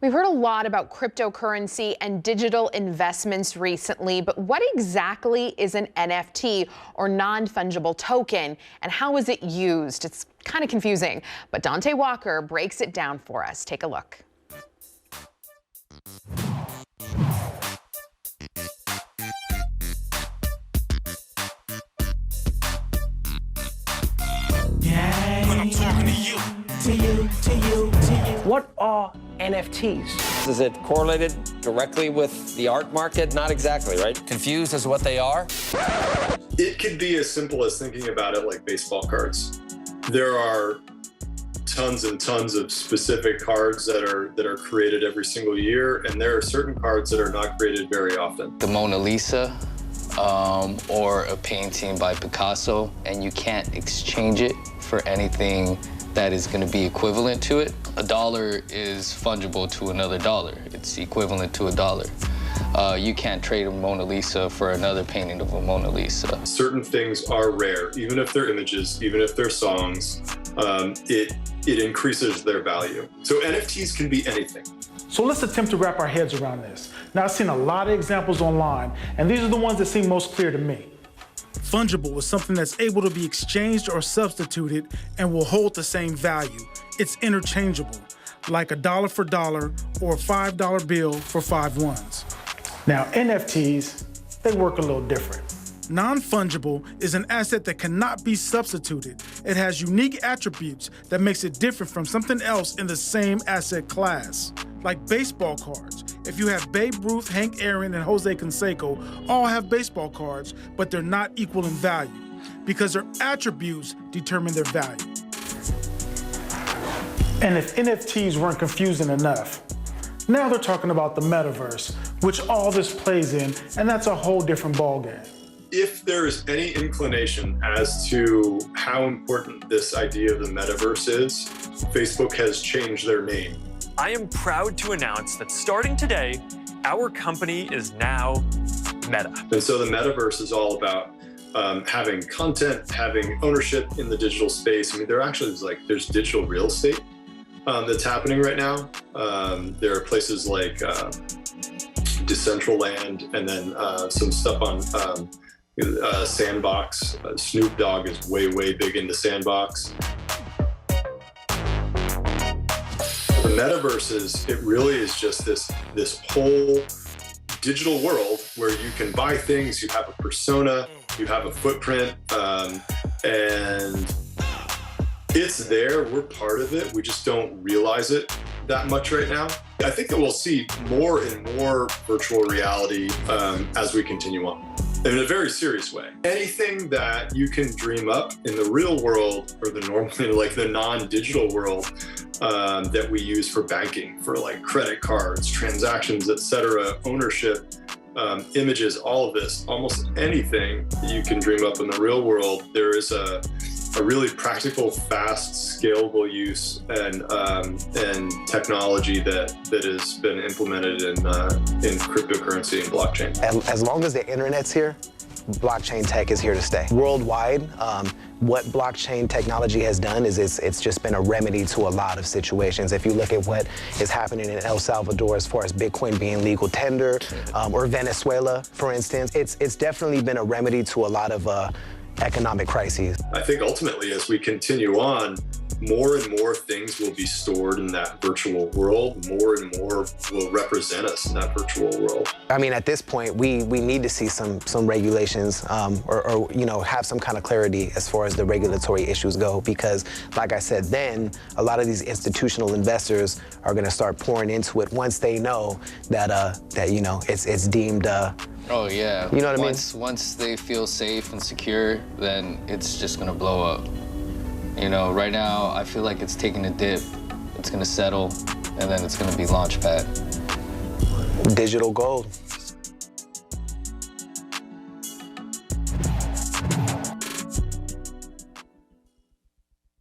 We've heard a lot about cryptocurrency and digital investments recently, but what exactly is an NFT or non-fungible token, and how is it used? It's kind of confusing, but Dante Walker breaks it down for us. Take a look. What are NFTs? Is it correlated directly with the art market? Not exactly, right? Confused as to what they are? It could be as simple as thinking about it like baseball cards. There are tons and tons of specific cards that are created every single year, and there are certain cards that are not created very often. The Mona Lisa or a painting by Picasso, and you can't exchange it for anything that is going to be equivalent to it. A dollar is fungible to another dollar. It's equivalent to a dollar. You can't trade a Mona Lisa for another painting of a Mona Lisa. Certain things are rare, even if they're images, even if they're songs, it increases their value. So NFTs can be anything. So let's attempt to wrap our heads around this. Now, I've seen a lot of examples online, and these are the ones that seem most clear to me. Fungible is something that's able to be exchanged or substituted and will hold the same value. It's interchangeable, like a dollar for dollar or a $5 bill for 5 ones. Now, NFTs, they work a little different. Non-fungible is an asset that cannot be substituted. It has unique attributes that makes it different from something else in the same asset class. Like baseball cards. If you have Babe Ruth, Hank Aaron, and Jose Canseco all have baseball cards, but they're not equal in value because their attributes determine their value. And if NFTs weren't confusing enough, now they're talking about the Metaverse, which all this plays in, and that's a whole different ballgame. If there is any inclination as to how important this idea of the Metaverse is, Facebook has changed their name. I am proud to announce that starting today, our company is now Meta. And so the Metaverse is all about having content, having ownership in the digital space. I mean, there's digital real estate that's happening right now. There are places like Decentraland, and then some stuff on Sandbox. Snoop Dogg is way big into Sandbox. The Metaverse it really is just this whole digital world where you can buy things, you have a persona, you have a footprint, and it's there, we're part of it, we just don't realize it that much right now. I think that we'll see more and more virtual reality as we continue on. In a very serious way. Anything that you can dream up in the real world, or the non-digital world that we use for banking, for like credit cards, transactions, etc., ownership, images, all of this, almost anything that you can dream up in the real world, there is a really practical, fast, scalable use and technology that has been implemented in cryptocurrency and blockchain. As long as the internet's here, blockchain tech is here to stay. Worldwide, what blockchain technology has done is it's just been a remedy to a lot of situations. If you look at what is happening in El Salvador as far as Bitcoin being legal tender, or Venezuela, for instance, it's definitely been a remedy to a lot of economic crises. I think ultimately, as we continue on, more and more things will be stored in that virtual world. More and more will represent us in that virtual world. I mean, at this point, we need to see some regulations or have some kind of clarity as far as the regulatory issues go, because like I said, then a lot of these institutional investors are going to start pouring into it once they know that it's deemed Oh yeah. You know what I mean? Once they feel safe and secure, then it's just gonna blow up. You know, right now I feel like it's taking a dip. It's gonna settle, and then it's gonna be launch pad. Digital gold.